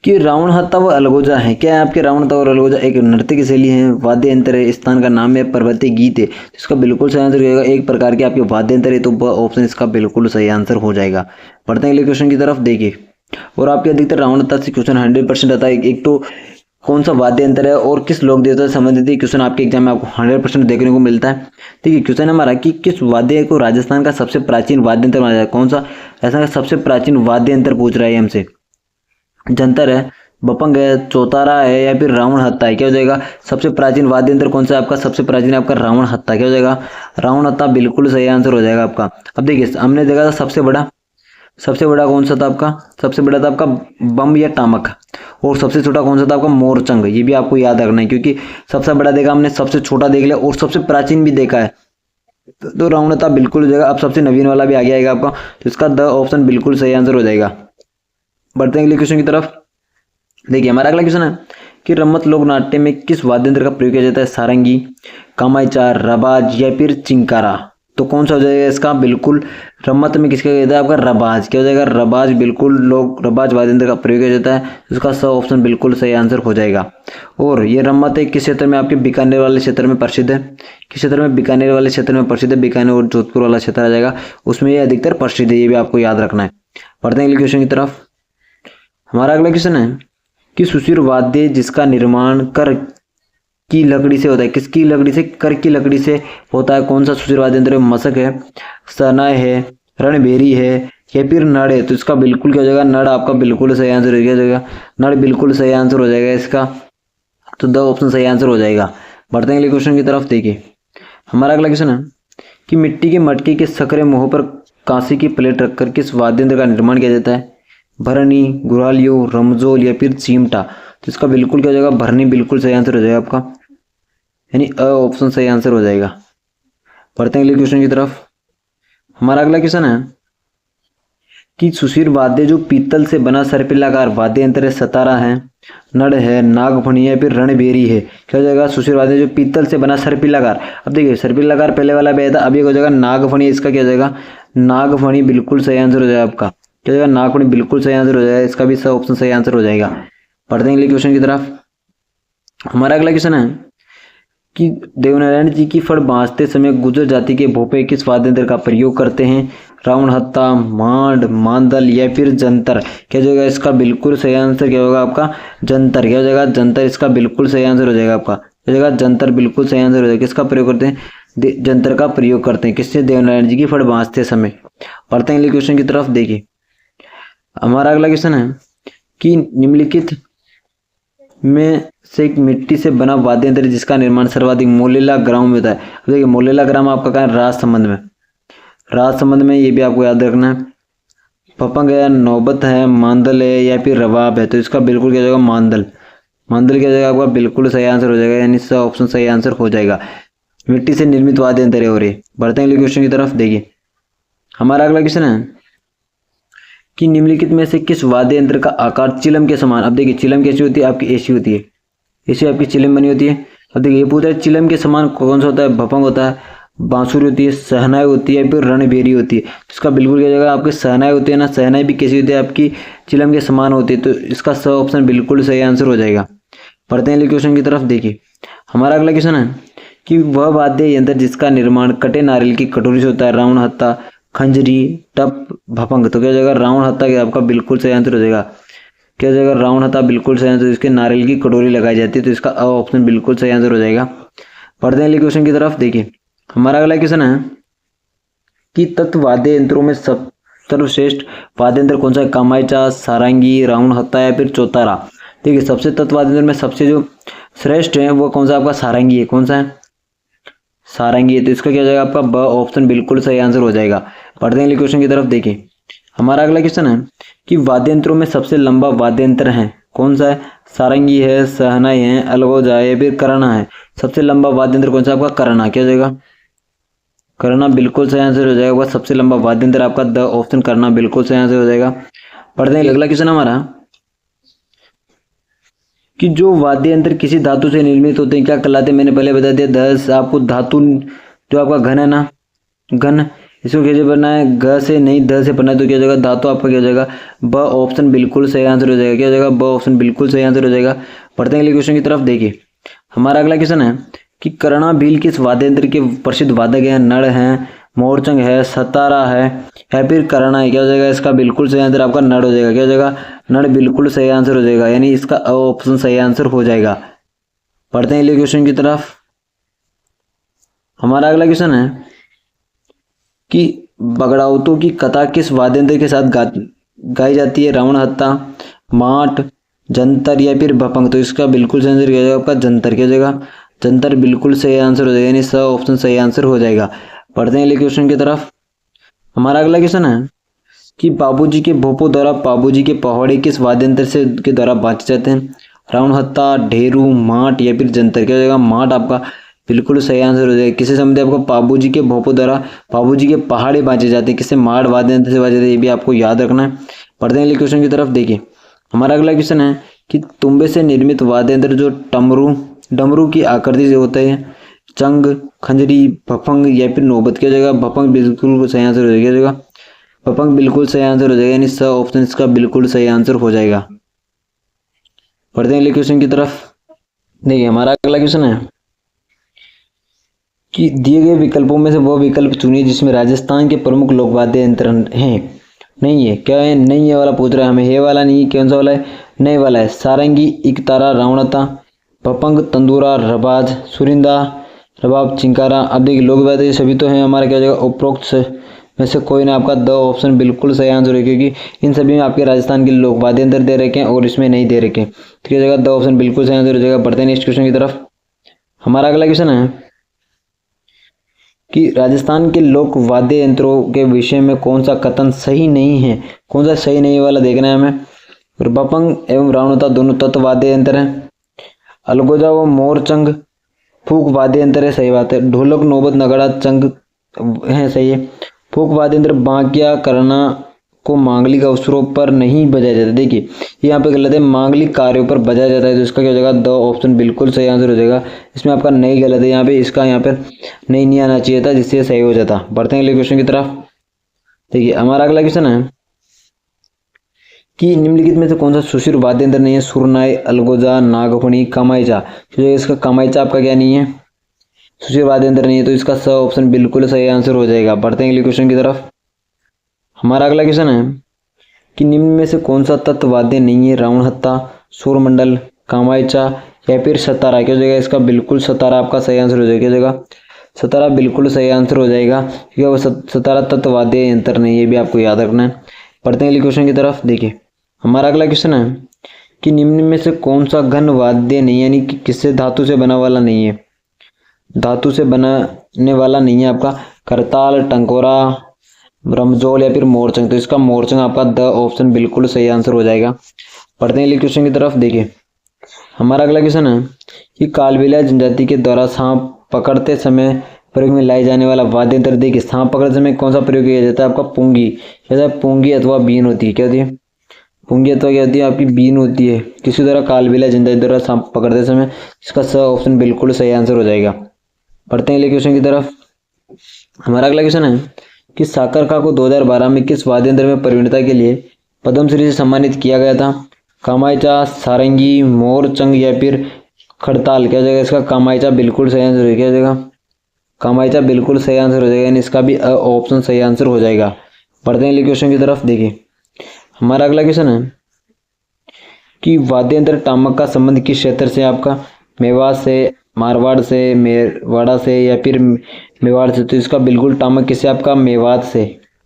कि रावण हत्ता व अलगोजा है। क्या है? आपके रावण हत्ता और अलगोजा एक नृत्य की शैली है, वाद्य यंत्र है, स्थान का नाम है, पर्वतीय गीत है। इसका बिल्कुल सही आंसर हो जाएगा। एक प्रकार के आपके वाद्य यंत्र है, तो ऑप्शन इसका बिल्कुल सही आंसर हो जाएगा। बढ़ते हैं अगले क्वेश्चन की तरफ। देखिए और आपके अधिकतर रावण हत्ता से क्वेश्चन 100% आता है। एक तो कौन सा वाद्य यंत्र है और किस लोक देवता से संबंधित क्वेश्चन आपके एग्जाम में आपको 100% देखने को मिलता है। ठीक है, क्वेश्चन हमारा कि किस वाद्य को राजस्थान का सबसे प्राचीन वाद्य यंत्र माना जाता है? कौन सा ऐसा सबसे प्राचीन वाद्य यंत्र पूछ रहा है हमसे? जंतर है, बपंग है, चौतारा है या फिर रावण हत्ता है। क्या हो जाएगा? सबसे प्राचीन वाद्य यंत्र कौन सा है आपका? सबसे प्राचीन आपका रावण हत्ता। क्या हो जाएगा? रावण हत्ता बिल्कुल सही आंसर हो जाएगा आपका। अब देखिए हमने देखा था सबसे बड़ा कौन सा था आपका? सबसे बड़ा था आपका बम या टामक, और सबसे छोटा कौन सा था आपका? मोरचंग। ये भी आपको याद रखना है, क्योंकि सबसे बड़ा देखा हमने, सबसे छोटा देख लिया और सबसे प्राचीन भी देखा है। तो रावण हत्ता बिल्कुल हो जाएगा। अब सबसे नवीन वाला भी आगे आएगा आपका, तो इसका द ऑप्शन बिल्कुल सही आंसर हो जाएगा। बढ़ते हैं अगले क्वेश्चन की तरफ। देखिए हमारा अगला क्वेश्चन है कि रम्मत लोक नाट्य में किस वाद्य यंत्र का प्रयोग किया जाता है? सारंगी, कामाईचा, रबाज या फिर चिंकारा। तो कौन सा हो जाएगा इसका? बिल्कुल रम्मत में किसका कहता है आपका? रबाज। क्या हो जाएगा? रबाज। बिल्कुल लोग रबाज वाद्य यंत्र का प्रयोग किया जाता है, इसका स ऑप्शन बिल्कुल सही आंसर हो जाएगा। और ये रम्मत है किस क्षेत्र में? आपके बीकानेर वाले क्षेत्र में प्रसिद्ध है। किस क्षेत्र में? बीकानेर वाले क्षेत्र में प्रसिद्ध है। बीकानेर और जोधपुर वाला क्षेत्र आ जाएगा, उसमें ये अधिकतर प्रसिद्ध है, ये भी आपको याद रखना है। पढ़ते हैं अगले क्वेश्चन की तरफ। हमारा अगला क्वेश्चन है कि सुशिर वाद्य जिसका निर्माण कर की लकड़ी से होता है, किसकी लकड़ी से? कर की लकड़ी से होता है। कौन सा सुशिर वाद्य यंत्र? मशक है, शहनाई है, रणभेरी है या फिर नड़ है। तो इसका बिल्कुल क्या हो जाएगा? नड़ आपका बिल्कुल सही आंसर हो जाएगा। नड़ बिल्कुल सही आंसर हो जाएगा इसका, तो द ऑप्शन सही आंसर हो जाएगा। बढ़ते हैं अगले क्वेश्चन की तरफ। देखिए हमारा अगला क्वेश्चन है कि मिट्टी के मटके के सकरे मुंह पर कांसे की प्लेट रखकर किस वाद्य यंत्र का निर्माण किया जाता है? भरनी, गुरालियो, रमजोल या फिर चिमटा। तो इसका बिल्कुल क्या हो जाएगा? भरनी बिल्कुल सही आंसर हो जाएगा आपका, यानी अ ऑप्शन सही आंसर हो जाएगा। पढ़ते हैं अगले क्वेश्चन की तरफ। हमारा अगला क्वेश्चन है कि सुशिर वाद्य जो पीतल से बना सर्पिलाकार वाद्य यंत्र है, सतारा है, नड़ है, नागफणी है, फिर रणभेरी है। क्या हो जाएगा? सुशिर वाद्य जो पीतल से बना सर्पिलाकार। अब देखिए सर्पिलाकार पहले वाला भी आया था, अब ये हो जाएगा नागफणी। इसका क्या हो जाएगा? नागफणी बिल्कुल सही आंसर हो जाएगा आपका। क्या हो जाएगा? नागफणी बिल्कुल सही आंसर हो जाएगा, इसका भी सब ऑप्शन सही आंसर हो जाएगा। पढ़ते हैं अगले क्वेश्चन की तरफ। हमारा अगला क्वेश्चन है कि देवनारायण जी की फड़ बांधते समय गुर्जर जाति के भोपे किस वाद्य यंत्र का प्रयोग करते हैं? रावण हत्ता, मांड, मांदल या फिर जंतर। क्या हो जाएगा? इसका बिल्कुल सही आंसर क्या होगा आपका? जंतर। क्या हो जाएगा? जंतर। इसका बिल्कुल सही आंसर हो जाएगा आपका। क्या हो जाएगा? जंतर बिल्कुल सही आंसर हो जाएगा। किसका प्रयोग करते हैं? जंतर का प्रयोग करते हैं। किससे? देवनारायण जी की फड़ बांधते समय। पढ़ते हैं अगले क्वेश्चन की तरफ। देखिए हमारा अगला क्वेश्चन है कि निम्नलिखित में से एक मिट्टी से बना वाद्य यंत्र जिसका निर्माण सर्वाधिक मोलेला ग्राम में होता है। अब देखिए मोलेला ग्राम आपका कहाँ है? राजसमंद में। राजसमंद में, ये भी आपको याद रखना है। पपंग है, नौबत है, मांदल है या फिर रवाब है। तो इसका बिल्कुल क्या हो जाएगा? मांदल। मांदल क्या हो जाएगा आपका? बिल्कुल सही आंसर हो जाएगा, यानी इसका ऑप्शन सही आंसर हो जाएगा। मिट्टी से निर्मित वाद्य यंत्र है। और ये बढ़ते हैं अगले क्वेश्चन की तरफ। देखिए हमारा अगला क्वेश्चन है कि निम्नलिखित में से किस वाद्य यंत्र का आकार चिलम के समान। अब देखिए चिलम कैसी होती है? आपकी ऐसी होती है, ऐसी आपकी चिलम बनी होती है। अब देखिए ये पूछा है चिलम के समान कौन सा होता है? भपंग होता है, बांसुरी होती है, सहनाई होती है, फिर रणभेरी होती है। इसका बिल्कुल क्या जाएगा? आपकी सहनाई होती है ना, सहनाई भी कैसी होती है? आपकी चिलम के समान होती है, तो इसका स ऑप्शन बिल्कुल सही आंसर हो जाएगा। पढ़ते हैं अगले क्वेश्चन की तरफ। देखिए हमारा अगला क्वेश्चन है कि वह वाद्य यंत्र जिसका निर्माण कटे नारियल की कटोरी से होता है। रावण हत्ता, खंजरी, टप, भपंग। तो क्या हो जाएगा? रावण हत्ता क्या आपका बिल्कुल सही आंसर हो जाएगा। क्या हो जाएगा? रावण हत्ता बिल्कुल सही आंसर। इसके नारियल की कटोरी लगाई जाती है, तो इसका अ ऑप्शन बिल्कुल सही आंसर हो जाएगा। पढ़ते हैं अगले क्वेश्चन की तरफ। देखिए हमारा अगला क्वेश्चन है कि तत्व वाद्य यंत्रों में सर्वश्रेष्ठ वाद्य यंत्र कौन सा है? कामायचा, सारंगी, रावण हत्ता या फिर चौतारा। देखिए सबसे तत्व वाद्य यंत्र में सबसे जो श्रेष्ठ है वो कौन सा? आपका सारंगी है। कौन सा है? सारंगी है। तो इसका क्या हो जाएगा? आपका ब ऑप्शन बिल्कुल सही आंसर हो जाएगा। पढ़ते हैं अगले क्वेश्चन की तरफ। देखिए हमारा अगला क्वेश्चन है कि वाद्य यंत्रों में सबसे लंबा वाद्य यंत्र है कौन सा है? सारंगी है, सहनाई है, अलगोजा है, फिर करना है। सबसे लंबा वाद्य यंत्र कौन सा? आपका करना। क्या हो जाएगा? करना बिल्कुल सही आंसर हो जाएगा। सबसे लंबा वाद्य यंत्र आपका द ऑप्शन करना बिल्कुल सही आंसर हो जाएगा। पढ़ते हैं अगला क्वेश्चन हमारा कि जो वाद्य यंत्र किसी धातु से निर्मित होते हैं क्या कहलाते हैं? मैंने पहले बता दिया। 10 आपको धातु जो आपका घन है ना, घन, इसको कैसे पढ़ना है? घ से नहीं ध से पढ़ना है। तो क्या हो जाएगा? धातु आपका क्या हो जाएगा? ब ऑप्शन बिल्कुल सही आंसर हो जाएगा। क्या हो जाएगा? ब ऑप्शन बिल्कुल सही आंसर हो जाएगा। पढ़ते हैं अगले क्वेश्चन की तरफ। देखिए हमारा अगला क्वेश्चन है कि कर्णा भील किस वाद्य यंत्र के प्रसिद्ध वादक हैं? नड़ है, मोरचंग है, सतारा है या फिर करना है। क्या हो जाएगा? इसका बिल्कुल सही आंसर आपका नड़ हो जाएगा। क्या हो जाएगा? नड़ बिल्कुल सही आंसर हो जाएगा, यानी इसका ऑप्शन सही आंसर हो जाएगा। पढ़ते हैं अगले क्वेश्चन की तरफ। हमारा अगला क्वेश्चन है कि बगड़ाउतों की कथा किस वाद्य यंत्र के साथ गाई जाती है? रावण हत्ता, माट, जंतर या फिर भपंग। तो इसका बिल्कुल सही आंसर क्या हो जाएगा? आपका जंतर। क्या हो जाएगा? जंतर बिल्कुल सही आंसर हो जाएगा, यानी स ऑप्शन सही आंसर हो जाएगा। पढ़ते हैं अगले क्वेश्चन की तरफ। हमारा अगला क्वेश्चन है कि बाबूजी के भोपों द्वारा बाबूजी के पहाड़ी किस वाद्य यंत्र से के द्वारा बांचे जाते हैं? रावण हत्ता, ढेरू, माट या फिर जंतर। क्या हो जाएगा? माट आपका बिल्कुल सही आंसर हो जाएगा। किससे संबंधित? आपको बाबूजी के भोपों द्वारा बाबूजी के पहाड़े बांचे जाते हैं। किससे? माट वाद्य यंत्र से बांचे जाते हैं, ये भी आपको याद रखना है। पढ़ते हैं अगले क्वेश्चन की तरफ। देखिए हमारा अगला क्वेश्चन है कि तुम्बे से निर्मित वाद्य यंत्र जो डमरू की आकृति से होते हैं चंग, खंजरी, भफंग या फिर नौबत की जगह भफंग बिल्कुल सही आंसर हो जाएगा। भफंग बिल्कुल सही आंसर हो जाएगा, यानी स ऑप्शन इसका बिल्कुल सही आंसर हो जाएगा। बढ़ते हैं अगले क्वेश्चन की तरफ। देखिए हमारा अगला क्वेश्चन है कि दिए गए विकल्पों में से वो विकल्प चुनिए जिसमें राजस्थान के प्रमुख लोक वाद्य यंत्र हैं। नहीं है, क्या है? नहीं है वाला पूछ रहा है हमें, ये वाला नहीं है, कौन सा वाला है? नहीं वाला है। सारंगी, इकतारा, रावणता, पपंग, तंदूरा, रबाज, सुरिंदा, रबाब, चिंकारा। अब देखिए लोक वाद्य सभी तो हैं हमारा, क्या हो जाएगा? उपरोक्त में से कोई ना आपका द ऑप्शन बिल्कुल सही आंसर है, क्योंकि इन सभी में आपके राजस्थान के लोक वाद्य यंत्र दे रखे हैं और इसमें नहीं दे रखे। तो क्या जगह द ऑप्शन बिल्कुल सही आंसर हो जाएगा। बढ़ते हैं नेक्स्ट क्वेश्चन की तरफ। हमारा अगला क्वेश्चन है कि राजस्थान के लोक वाद्य यंत्रों के विषय में कौन सा कथन सही नहीं है। कौन सा सही नहीं वाला देखना है हमें। बपंग एवं रावणता दोनों तत्व वाद्य यंत्र हैं। अलगोजा व मोरचंग फूक वाद्य यंत्र है, सही बात है। ढोलक, नौबत, नगाड़ा, चंग है, सही है। फूक वाद्य यंत्र बांकिया करना को मांगलिक अवसरों पर नहीं बजाया जाता। देखिए यहाँ पे गलत है, मांगलिक कार्यों पर बजाया जाता है, तो इसका क्या हो जाएगा? द ऑप्शन बिल्कुल सही आंसर हो जाएगा। इसमें आपका नहीं गलत है, यहाँ पे इसका यहाँ पे नहीं आना चाहिए था, जिससे सही हो जाता। बढ़ते हैं अगले क्वेश्चन की तरफ। देखिए हमारा अगला क्वेश्चन है कि निम्नलिखित में से कौन सा सुशिर वाद्य यंत्र नहीं है। सुरनाई, अलगोजा, नागफणी, कामाइचा। तो इसका कामाइचा आपका क्या नहीं है? सुशिर वाद्य यंत्र नहीं है, तो इसका स ऑप्शन बिल्कुल सही आंसर हो जाएगा। बढ़ते हैं अगले क्वेश्चन की तरफ। हमारा अगला क्वेश्चन है कि निम्न में से कौन सा तत्व वाद्य नहीं है। रावण हत्ता, सूरमंडल, कामाइचा या फिर सतारा। क्या हो जाएगा? इसका बिल्कुल सतारा आपका सही आंसर हो जाएगा। क्या हो जाएगा? सतारा बिल्कुल सही आंसर हो जाएगा, क्योंकि वो सतारा तत्व वाद्य यंत्र नहीं है, ये भी आपको याद रखना है। पढ़ते हैं अगले क्वेश्चन की तरफ। देखिए हमारा अगला क्वेश्चन है कि निम्न में से कौन सा घन वाद्य नहीं है, यानी कि किससे धातु से बना वाला नहीं है। धातु से बनाने वाला नहीं है आपका करताल, टंकोरा, रमजोल या फिर मोरचंग। तो इसका मोरचंग आपका द ऑप्शन बिल्कुल सही आंसर हो जाएगा। पढ़ते हैं अगले क्वेश्चन की तरफ। देखिए हमारा अगला क्वेश्चन है कि कालबेलिया जनजाति के द्वारा सांप पकड़ते समय प्रयोग में लाए जाने वाला वाद्य यंत्र। देखिए सांप पकड़ते समय कौन सा प्रयोग किया जाता है? आपका पुंगी। क्या पुंगी अथवा बीन होती है। क्या होती है? पुंगी अथवा क्या होती है? आपकी बीन होती है। किसी द्वारा कालबेलिया जनजाति द्वारा सांप पकड़ते समय, इसका स ऑप्शन बिल्कुल सही आंसर हो जाएगा। पढ़ते हैं अगले क्वेश्चन की तरफ। हमारा अगला क्वेश्चन है कि साकरका को 2012 में किस वाद्य यंत्र में प्रवीणता के लिए पद्मश्री से सम्मानित किया गया था। कामाइचा, सारंगी, मोरचंग या फिर खड़ताल। क्या हो जाएगा? इसका कामाइचा बिल्कुल सही आंसर हो जाएगा। कामाइचा बिल्कुल सही आंसर हो जाएगा, यानी इसका भी ऑप्शन सही आंसर हो जाएगा। बढ़ते हैं अगले क्वेश्चन की तरफ। देखिए हमारा अगला क्वेश्चन है कि वाद्य यंत्र टामक का संबंध किस क्षेत्र से? आपका मेवात से, मारवाड़ से, मेवाड़ा से या फिर मेवाड़ से। तो इसका बिल्कुल टामक किससे? आपका मेवात से।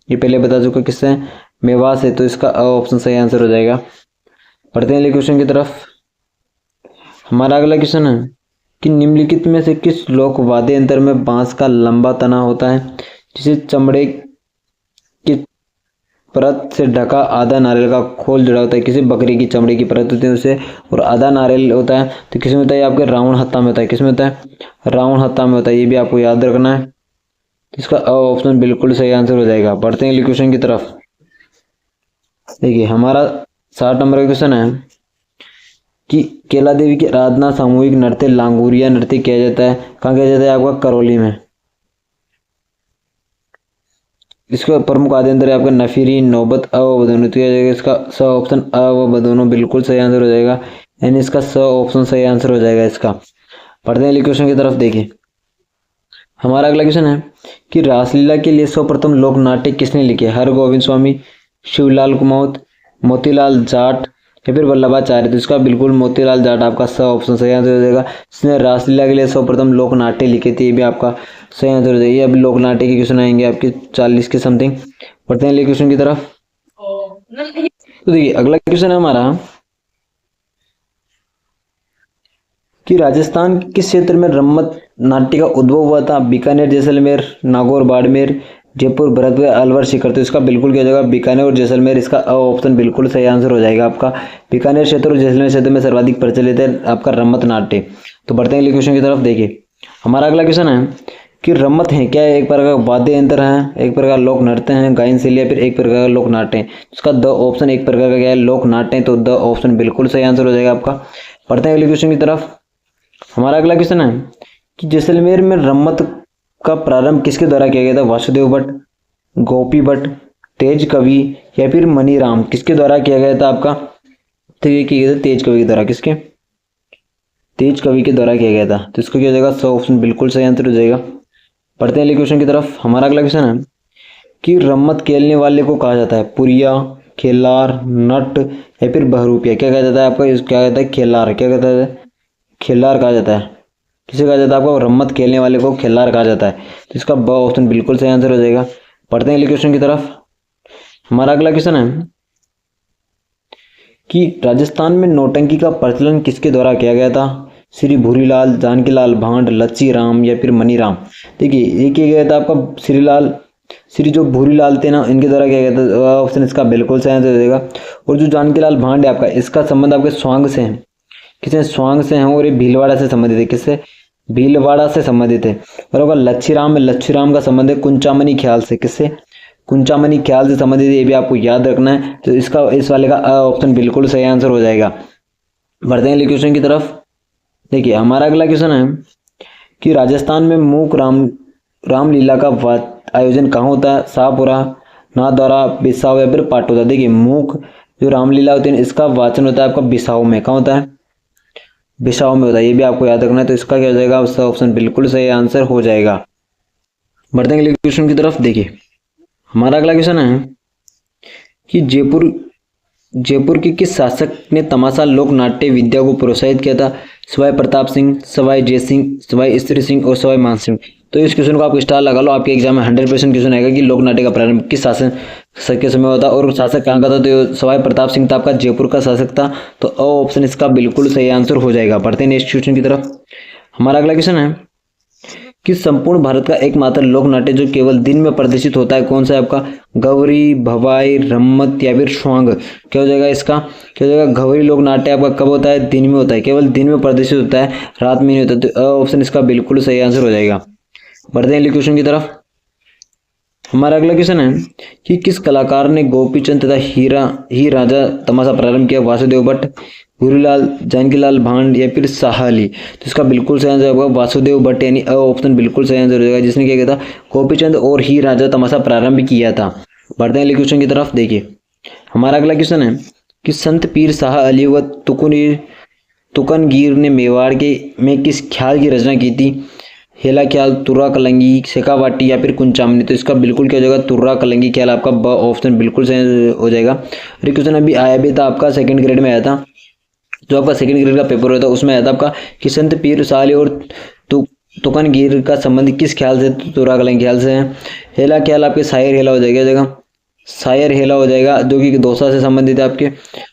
ये पहले बता चुका किससे? मेवात से। तो इसका ऑप्शन सही आंसर हो जाएगा। पढ़ते हैं अगले क्वेश्चन की तरफ। हमारा अगला क्वेश्चन है कि निम्नलिखित में से किस लोक वाद्य यंत्र में बांस का लंबा तना होता है, जिसे चमड़े की परत से ढका आधा नारियल का खोल जुड़ा होता है। किसी बकरी की चमड़े की परत होती है उसे, और आधा नारियल होता है। तो किसमें होता है? आपके रावण हत्था में होता है। किसमें होता है? रावण हत्था में होता है, ये भी आपको याद रखना है। इसका ऑप्शन बिल्कुल सही आंसर हो जाएगा। बढ़ते हैं अगले क्वेश्चन की तरफ। देखिए हमारा 60 नंबर का क्वेश्चन है कि केला देवी की आराधना सामूहिक नृत्य लांगूरिया नृत्य किया जाता है। कहाँ किया जाता है? आपका करौली में। इसका प्रमुख वाद्य यंत्र है आपका नफीरी, नौबत, अ व बदोनो। तो इसका स ऑप्शन अ व बदोनो बिल्कुल सही आंसर हो जाएगा, यानी इसका स ऑप्शन सही आंसर हो जाएगा इसका। पढ़ते हैं अगले क्वेश्चन की तरफ। देखिए हमारा अगला क्वेश्चन है कि रासलीला के लिए सर्वप्रथम लोक नाट्य किसने लिखे। हरगोविंद स्वामी, शिवलाल कुमौत, मोतीलाल जाट या फिर वल्लभाचार्य। तो इसका बिल्कुल मोतीलाल जाट आपका स ऑप्शन सही आंसर हो जाएगा। इसने रासलीला के लिए सर्वप्रथम लोक नाट्य लिखे थे, ये भी आपका सही आंसर हो जाएगी। अभी लोक नाट्य के क्वेश्चन आएंगे आपके 40 के समथिंग। पढ़ते हैं अगले क्वेश्चन की तरफ। तो देखिए अगला क्वेश्चन है हमारा कि राजस्थान किस क्षेत्र में रम्मत नाट्य का उद्भव हुआ था। बीकानेर, जैसलमेर, नागौर, बाड़मेर, जयपुर, भरतपुर, अलवर, सीकर। तो इसका बिल्कुल क्या जाएगा? बीकानेर और जैसलमेर। इसका ऑप्शन बिल्कुल सही आंसर हो जाएगा आपका। बीकानेर क्षेत्र और जैसलमेर क्षेत्र में सर्वाधिक प्रचलित है आपका रम्मत नाट्य। तो बढ़ते हैं अगले क्वेश्चन की तरफ। देखिए हमारा अगला क्वेश्चन है कि रम्मत है क्या? एक प्रकार का वाद्य यंत्र है, एक प्रकार का लोक नृत्य है, गायन शैली या फिर एक प्रकार का लोक नाट्य है। इसका द ऑप्शन एक प्रकार का क्या है? लोक नाट्य है। तो द ऑप्शन बिल्कुल सही आंसर हो जाएगा आपका। पढ़ते हैं अगले क्वेश्चन की तरफ। हमारा अगला क्वेश्चन है कि जैसलमेर में रम्मत का प्रारंभ किसके द्वारा किया गया था? वासुदेव भट्ट, गोपी भट्ट, तेज कवि या फिर मनीराम, किसके द्वारा किया गया था आपका? तो ये किया गया था तेज कवि के द्वारा। किसके? तेज कवि के द्वारा किया गया था। तो इसको क्या हो जाएगा? सौ ऑप्शन बिल्कुल सही आंसर हो जाएगा। पढ़ते हैं अगले क्वेश्चन की तरफ। हमारा अगला क्वेश्चन है कि रम्मत खेलने वाले को कहा जाता है पुरिया, खेलार, नट या फिर बहरूपिया? क्या कहा जाता है आपका? क्या कहता है? खेलार। क्या कहता है? खेलार कहा जाता है। किसे कहा जाता है आपको? रम्मत खेलने वाले को खेलार कहा जाता है। तो इसका ब ऑप्शन बिल्कुल सही आंसर हो जाएगा। पढ़ते हैं अगले क्वेश्चन की तरफ। हमारा अगला क्वेश्चन है कि राजस्थान में नौटंकी का प्रचलन किसके द्वारा किया गया था? श्री भूरीलाल, जानकीलाल भांड, लच्छी राम या फिर मनीराम? देखिए ये किया गया था आपका श्री जो भूरीलाल थे ना, इनके द्वारा किया गया था। ऑप्शन इसका बिल्कुल सही आंसर हो जाएगा। और जो जानकीलाल भांड है आपका, इसका संबंध आपके स्वांग से है। किसे? स्वांग से हैं। और ये भीलवाड़ा से संबंधित है। किससे? भीलवाड़ा से संबंधित है। और अगर लच्छी राम का संबंध है कुंचामनी ख्याल से। किससे? कुंचामनी ख्याल से संबंधित, ये भी आपको याद रखना है। तो इसका इस वाले का ऑप्शन बिल्कुल सही आंसर हो जाएगा। बढ़ते हैं अगले क्वेश्चन की तरफ। देखिए हमारा अगला क्वेश्चन है कि राजस्थान में मूक रामलीला का आयोजन कहाँ होता है? शाहपुरा, नाथद्वारा, बिसाऊ या फिर पाटोदा? देखिए मूक जो रामलीला होती है इसका वाचन होता है आपका बिसाऊ में। कहाँ होता है? बिसाऊ में होता है। ये भी आपको याद रखना है। तो इसका क्या हो जाएगा? उसका ऑप्शन बिल्कुल सही आंसर हो जाएगा। बढ़ते हैं अगले क्वेश्चन की तरफ। देखिए हमारा अगला क्वेश्चन है कि जयपुर के किस शासक ने तमाशा लोक नाट्य विद्या को प्रोत्साहित किया था? सवाई प्रताप सिंह, सवाई जय सिंह, सवाई ईश्वरी सिंह और सवाई मान सिंह? तो इस क्वेश्चन को आप स्टार लगा लो। आपके एग्जाम में 100% क्वेश्चन आएगा कि लोक नाट्य का प्रारंभ किस शासक के समय होता और शासक कहाँ का था? तो सवाई प्रताप सिंह था आपका, जयपुर का शासक था। तो ऑप्शन इसका बिल्कुल सही आंसर हो जाएगा। बढ़ते हैं नेक्स्ट क्वेश्चन की तरफ। हमारा अगला क्वेश्चन है कि संपूर्ण भारत का एकमात्र लोक नाट्य जो केवल दिन में प्रदर्शित होता है कौन सा है आपका? गौरी, भवाई, रम्मत या फिर स्वांग? क्या हो जाएगा इसका? क्या हो जाएगा? गौरी लोक नाट्य आपका कब होता है? दिन में होता है। केवल दिन में प्रदर्शित होता है, रात में नहीं होता। तो ऑप्शन इसका बिल्कुल सही आंसर हो जाएगा। बढ़ते हैं अगले क्वेश्चन की तरफ। हमारा अगला क्वेश्चन है कि किस कलाकार ने गोपीचंद तथा ही राजा तमाशा प्रारंभ किया? वासुदेव भट्ट, भूरीलाल, जानकीलाल भांड या फिर शाह अली? तो इसका बिल्कुल सही आंसर होगा वासुदेव भट्ट, यानी ऑप्शन बिल्कुल सही आंसर हो जाएगा। जिसने क्या किया था? गोपीचंद और ही राजा तमाशा प्रारंभ किया था। बढ़ते हैं अगले क्वेश्चन की तरफ। देखिए हमारा अगला क्वेश्चन है कि संत पीर शाह अली व तुकनगीर ने मेवाड़ में किस ख्याल की रचना की थी? हेला ख्याल, तुर्रा कलंगी, शेखावाटी या फिर कुंचामनी? तो इसका बिल्कुल क्या हो जाएगा? तुर्रा कलंगी ख्याल आपका ब ऑप्शन बिल्कुल सही हो जाएगा। और क्वेश्चन अभी आया भी था आपका, सेकंड ग्रेड में आया था। जो आपका सेकंड ग्रेड का पेपर होता है उसमें आया था आपका कि संत पीर शाह अली और तुकनगीर का संबंध किस ख्याल से? तुर्रा कलंगी ख्याल से है। हेला ख्याल आपके शायर हेला हो जाएगा, शायर हेला हो जाएगा जो कि दौसा से संबंधित है आपके।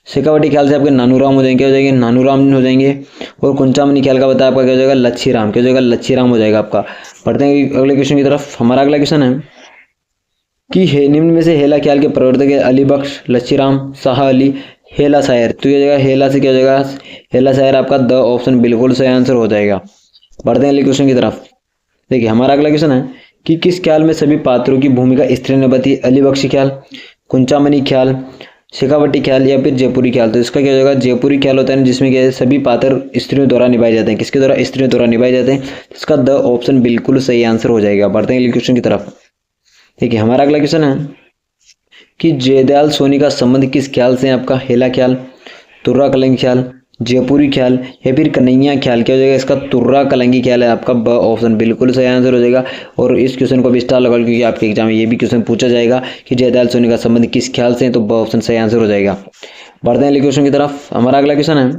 शेखावाटी ख्याल से आपके नानूराम हो जाएंगे। क्या हो जाएंगे? नानूराम हो जाएंगे। और कुंचामनी ख्याल का बताया आपका क्या हो जाएगा? लच्छी राम। क्या हो जाएगा? लच्छी राम हो जाएगा आपका। पढ़ते हैं अगले क्वेश्चन की तरफ। हमारा अगला क्वेश्चन है कि निम्न में से हेला ख्याल के प्रवर्तक है अली बख्श, लच्छी राम, शाह अली, हेला शायर? तो ये जाएगा हेला से क्या हो जाएगा? हेला शायर आपका द ऑप्शन बिल्कुल सही आंसर हो जाएगा। बढ़ते हैं अगले क्वेश्चन की तरफ। देखिए हमारा अगला क्वेश्चन है कि किस ख्याल में सभी पात्रों की भूमिका स्त्री ने निभाती है? अली बख्शी ख्याल, कुंचामनी ख्याल, शेखावटी ख्याल या फिर जयपुरी ख्याल? तो इसका क्या हो जाएगा? जयपुरी ख्याल होता है जिसमें क्या है? सभी पात्र स्त्रियों द्वारा निभाए जाते हैं। किसके द्वारा? स्त्रियों द्वारा निभाए जाते हैं। इसका द ऑप्शन बिल्कुल सही आंसर हो जाएगा। बढ़ते हैं अगले क्वेश्चन की तरफ। देखिए हमारा अगला क्वेश्चन है कि जयदयाल सोनी का संबंध किस ख्याल से है आपका? हेला ख्याल, तुर्रा कलंगी ख्याल, जयपुरी ख्याल या फिर कन्हैया ख्याल? क्या हो जाएगा इसका? तुर्रा कलंगी ख्याल है आपका ब ऑप्शन बिल्कुल सही आंसर हो जाएगा। और इस क्वेश्चन को भी स्टार लगा लो क्योंकि आपके एग्जाम में ये भी क्वेश्चन पूछा जाएगा कि जयदयाल सोनी का संबंध किस ख्याल से है? तो ब ऑप्शन सही आंसर हो जाएगा। बढ़ते हैं अगले क्वेश्चन की तरफ। हमारा अगला क्वेश्चन है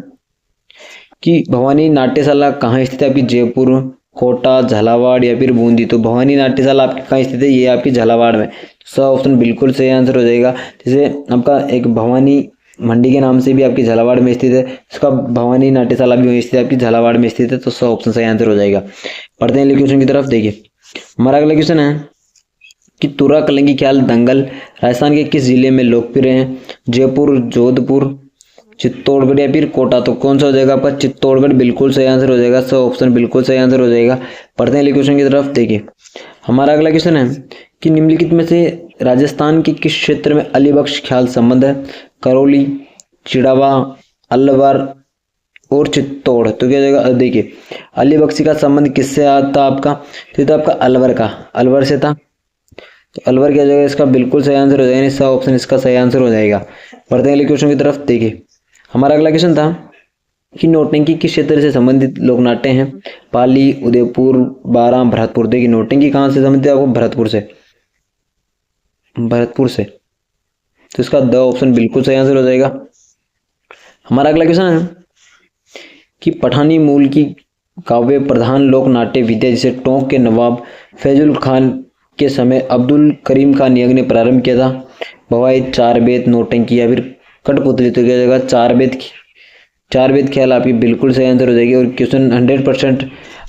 कि भवानी नाट्यशाला कहाँ स्थित है आपकी? जयपुर, कोटा, झालावाड़ या फिर बूंदी? तो भवानी नाट्यशाला आपकी कहाँ स्थित है? ये आपकी झालावाड़ में। सो ऑप्शन बिल्कुल सही आंसर हो जाएगा। जैसे आपका एक भवानी मंडी के नाम से भी आपकी झालावाड़ में स्थित है, इसका भवानी नाट्यशाला भी वहीं स्थित है, आपकी झालावाड़ में स्थित है। तो सो ऑप्शन सही आंसर हो जाएगा। पढ़ते हैं अगले क्वेश्चन की तरफ। देखिए हमारा अगला क्वेश्चन है कि तुर्रा कलंगी ख्याल दंगल राजस्थान के किस जिले में लोकप्रिय हैं? जयपुर, जोधपुर, चित्तौड़गढ़ या फिर कोटा? तो कौन सा हो जाएगा आपका? चित्तौड़गढ़ बिल्कुल सही आंसर हो जाएगा। सो ऑप्शन बिल्कुल सही आंसर हो जाएगा। पढ़ते हैं अगले क्वेश्चन की तरफ। देखिए हमारा अगला क्वेश्चन है कि निम्नलिखित में से राजस्थान के किस क्षेत्र में अली बख्श ख्याल संबंध है? करौली, चिड़ावा, अलवर और चित्तौड़, तो क्या हो जाएगा? देखिए अली बख्शी का संबंध किससे आता आपका? तो ये तो आपका अलवर का, अलवर से था, तो अलवर क्या हो जाएगा? इसका बिल्कुल सही आंसर हो जाएगा, इसका ऑप्शन इसका सही आंसर हो जाएगा। बढ़ते हैं अगले क्वेश्चन की तरफ। देखिए हमारा अगला क्वेश्चन था कि नौटंकी किस क्षेत्र से संबंधित लोक नाट्य हैं? पाली, उदयपुर, बारां, भरतपुर। देखिए नौटंकी कहाँ से संबंधित है आपको? भरतपुर से, भरतपुर से, तो इसका द ऑप्शन बिल्कुल सही आंसर हो जाएगा। हमारा अगला क्वेश्चन है कि पठानी मूल की काव्य प्रधान लोक नाट्य विद्या जिसे टोंक के नवाब फैजुल खान के समय अब्दुल करीम खान नियंग ने प्रारंभ किया था? भवाई, चार बेत, नौटंकी या फिर कठपुतली। तो क्या जगह चार बेत ख्याल आपकी बिल्कुल सही आंसर हो जाएगी। और क्वेश्चन 100%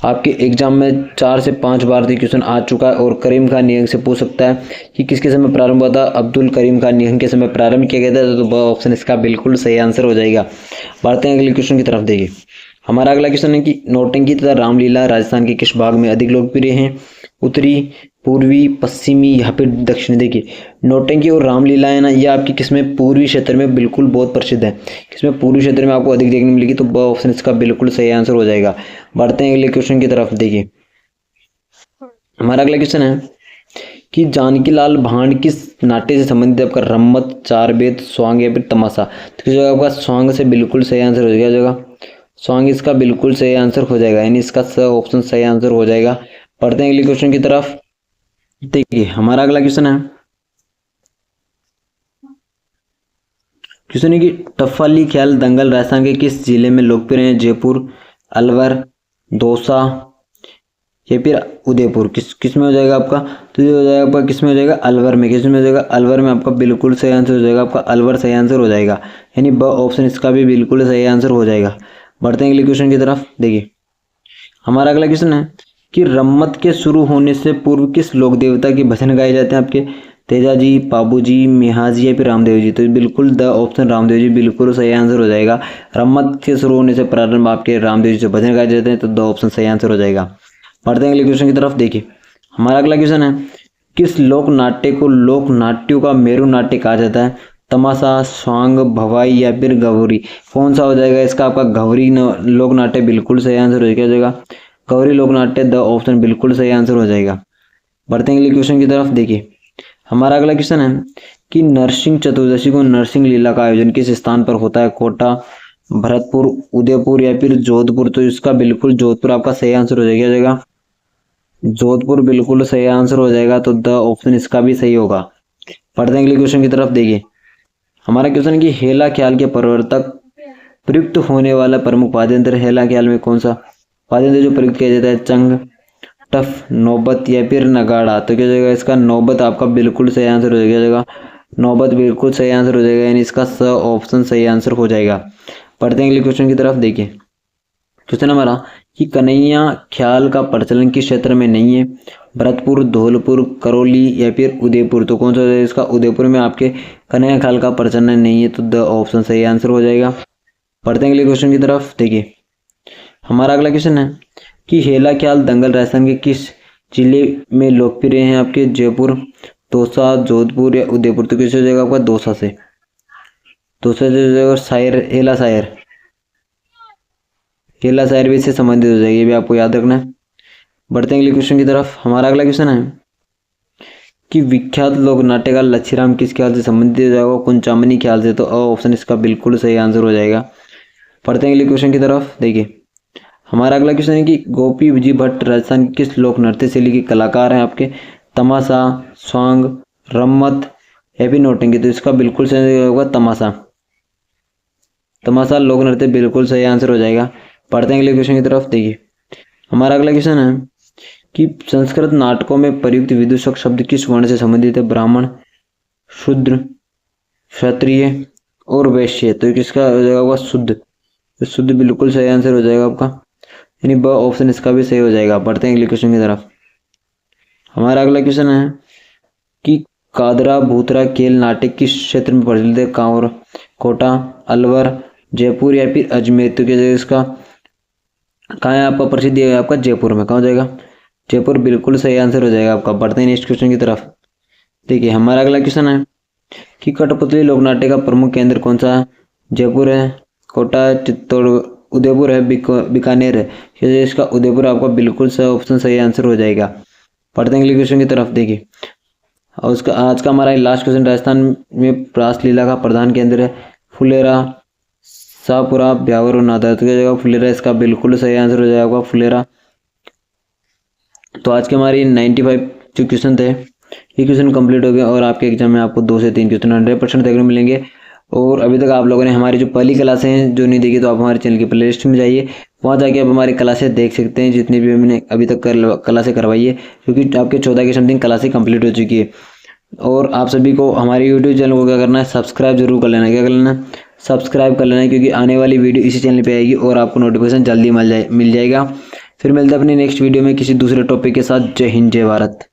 आपके एग्जाम में 4 से 5 बार से क्वेश्चन आ चुका है। और करीम खान नियंग से पूछ सकता है कि किसके समय प्रारंभ हुआ था? अब्दुल करीम खान नियंग के समय प्रारंभ किया गया था, तो ऑप्शन इसका बिल्कुल सही आंसर हो जाएगा। बढ़ते हैं अगले क्वेश्चन की तरफ। देखिए हमारा अगला क्वेश्चन है कि नौटंकी तथा रामलीला राजस्थान के किस भाग में अधिक लोकप्रिय हैं? उत्तरी, पूर्वी, पश्चिमी या फिर दक्षिणी। देखिए नौटंकी और रामलीला है ना, ये आपकी किसमें? पूर्वी क्षेत्र में बिल्कुल बहुत प्रसिद्ध है। किसमें? पूर्वी क्षेत्र में आपको अधिक देखने मिलेगी, तो ब ऑप्शन इसका बिल्कुल सही आंसर हो जाएगा। बढ़ते हैं अगले क्वेश्चन की तरफ। देखिए हमारा अगला क्वेश्चन है कि जानकी लाल भांड किस नाट्य से संबंधित है? आपका रम्मत, चार बेत, स्वांग या फिर तमाशा। तो जो आपका स्वांग से बिल्कुल सही आंसर हो जाएगा, स्वांग इसका बिल्कुल सही आंसर हो जाएगा, यानी इसका ऑप्शन सही आंसर हो जाएगा। पढ़ते हैं अगले क्वेश्चन की तरफ। देखिए हमारा अगला क्वेश्चन है कि टफाली ख्याल दंगल राजस्थान के किस जिले में लोकप्रिय है? जयपुर, अलवर, दौसा या फिर उदयपुर। किस में हो जाएगा आपका? तो ये हो जाएगा आपका किस में हो जाएगा? अलवर में। किस में हो जाएगा? अलवर में आपका बिल्कुल सही आंसर हो जाएगा, आपका अलवर सही आंसर हो जाएगा, यानी ब ऑप्शन इसका भी बिल्कुल सही आंसर हो जाएगा। बढ़ते हैं अगले क्वेश्चन की तरफ। देखिए हमारा अगला क्वेश्चन है कि रम्मत के शुरू होने से पूर्व किस लोक देवता के भजन गाए जाते हैं? आपके तेजाजी, पाबूजी, मिहाजी या फिर रामदेव जी। तो बिल्कुल द ऑप्शन रामदेव जी बिल्कुल सही आंसर हो जाएगा। रम्मत के शुरू होने से प्रारंभ आपके रामदेव जी से भजन गाए जाते हैं, तो द ऑप्शन सही आंसर हो जाएगा। बढ़ते हैं अगले क्वेश्चन की तरफ। देखिए हमारा अगला क्वेश्चन है किस लोक नाट्य को लोक नाट्यों का मेरु नाट्य कहा जाता है? तमाशा, स्वांग, भवाई या फिर गौरी। कौन सा हो जाएगा इसका? आपका गौरी लोक नाट्य बिल्कुल सही आंसर हो जाएगा, गौरी लोक नाट्य द ऑप्शन बिल्कुल सही आंसर हो जाएगा। बढ़ते हैं अगले क्वेश्चन की तरफ। देखिए हमारा अगला क्वेश्चन है कि नरसिंह चतुर्दशी को नरसिंह लीला का आयोजन किस स्थान पर होता है? कोटा, भरतपुर, उदयपुर या फिर जोधपुर। तो इसका बिल्कुल जोधपुर आपका सही आंसर हो जाएगा, जोधपुर बिल्कुल सही आंसर हो जाएगा, तो द ऑप्शन इसका भी सही होगा। पढ़ते हैं अगले क्वेश्चन की तरफ। देखिए हमारा क्वेश्चन है कि हेला ख्याल के प्रवर्तक प्रयुक्त होने वाला प्रमुख वाद्यंत्र हेला ख्याल में कौन सा वाद्यंत्र जो प्रयुक्त किया जाता है? चंग, टफ, नौबत या फिर नगाड़ा। तो क्या जाएगा इसका? नौबत आपका बिल्कुल सही आंसर हो जाएगा, नौबत बिल्कुल सही आंसर हो जाएगा, यानी इसका स ऑप्शन सही आंसर हो जाएगा। पढ़ते हैं अगले क्वेश्चन की तरफ। देखिए क्वेश्चन हमारा कि कन्हैया ख्याल का प्रचलन किस क्षेत्र में नहीं है? भरतपुर, धौलपुर, करौली या फिर उदयपुर। तो कौन सा हो जाएगा इसका? उदयपुर में आपके कन्हैया ख्याल का प्रचलन नहीं है, तो द ऑप्शन सही आंसर हो जाएगा। पढ़ते हैं अगले क्वेश्चन की तरफ। देखिए हमारा अगला क्वेश्चन है कि हेला ख्याल दंगल राजस्थान के किस जिले में लोकप्रिय हैं? आपके जयपुर, दौसा, जोधपुर या उदयपुर। तो किससे हो जाएगा आपका? दौसा से, दौसा से हो जाएगा। शायर, हेला शायर, हेला शायर भी इससे संबंधित हो जाएगी, ये भी आपको याद रखना है। बढ़ते हैं अगले क्वेश्चन की तरफ। हमारा अगला क्वेश्चन है कि विख्यात लोक नाट्यकार लच्छीराम किस ख्याल से संबंधित हो जाएगा? कुंचामनी ख्याल से, तो ऑप्शन इसका बिल्कुल सही आंसर हो जाएगा। पढ़ते हैं अगले क्वेश्चन की तरफ। देखिए हमारा अगला क्वेश्चन है कि गोपी विजय भट्ट राजस्थान की किस लोक नृत्य शैली के कलाकार हैं? आपके तमाशा, स्वांग, रम्मत या फिर नौटंकी। तो इसका बिल्कुल सही होगा तमाशा, तमाशा लोक नृत्य बिल्कुल सही आंसर हो जाएगा। पढ़ते हैं अगले क्वेश्चन की तरफ। देखिए हमारा अगला क्वेश्चन है कि संस्कृत नाटकों में प्रयुक्त विदूषक शब्द किस वर्ण से संबंधित है? ब्राह्मण, शूद्र, क्षत्रिय और वैश्य। तो किसका हो जाएगा? शुद्ध, तो शुद्ध बिल्कुल सही आंसर हो जाएगा आपका, यानी ब ऑप्शन इसका भी सही हो जाएगा। बढ़ते हैं अगले क्वेश्चन की तरफ। हमारा अगला क्वेश्चन है कि कादरा भूतरा खेल नाटक किस क्षेत्र में प्रचलित है? कांवर, कोटा, अलवर, जयपुर या फिर अजमेर। तो क्या इसका कहाँ है आपका? प्रसिद्ध है आपका जयपुर में। कहाँ हो जाएगा? जयपुर बिल्कुल सही आंसर हो जाएगा आपका। बढ़ते हैं नेक्स्ट क्वेश्चन की तरफ। देखिए हमारा अगला क्वेश्चन है कि कठपुतली लोक नाट्य का प्रमुख केंद्र कौन सा है? जयपुर है, कोटा, चित्तौड़ उदयपुर है, बीकानेर है। ये इसका उदयपुर आपका बिल्कुल सही ऑप्शन, सही आंसर हो जाएगा। पढ़ते हैं अगले क्वेश्चन की तरफ। देखिए और उसका आज का हमारा लास्ट क्वेश्चन, राजस्थान में रासलीला का प्रधान केंद्र है फुलेरा, शाहपुरा, ब्यावर और नादर। तो क्या हो जाएगा फुलेरा, इसका बिल्कुल सही आंसर हो जाएगा फुलेरा। तो आज के हमारी 95 जो क्वेश्चन थे ये क्वेश्चन कंप्लीट हो गए और आपके एग्जाम में आपको 2 से 3 क्वेश्चन 100% देखने को मिलेंगे। और अभी तक आप लोगों ने हमारी जो पहली क्लासें हैं जो नहीं देखी, तो आप हमारे चैनल की प्लेलिस्ट में जाइए, वहाँ जाके आप हमारी क्लासें देख सकते हैं, जितनी भी हमने अभी तक क्लासें करवाई है, क्योंकि आपके 14 की समथिंग क्लासें कंप्लीट हो चुकी है। और आप सभी को हमारे यूट्यूब चैनल को क्या करना है, सब्सक्राइब जरूर कर लेना है। क्या कर लेना है, सब्सक्राइब कर लेना है, क्योंकि आने वाली वीडियो इसी चैनल पे आएगी और आपको नोटिफिकेशन जल्दी मिल जाएगा। फिर मिलते हैं अपनी नेक्स्ट वीडियो में किसी दूसरे टॉपिक के साथ। जय हिंद, जय भारत।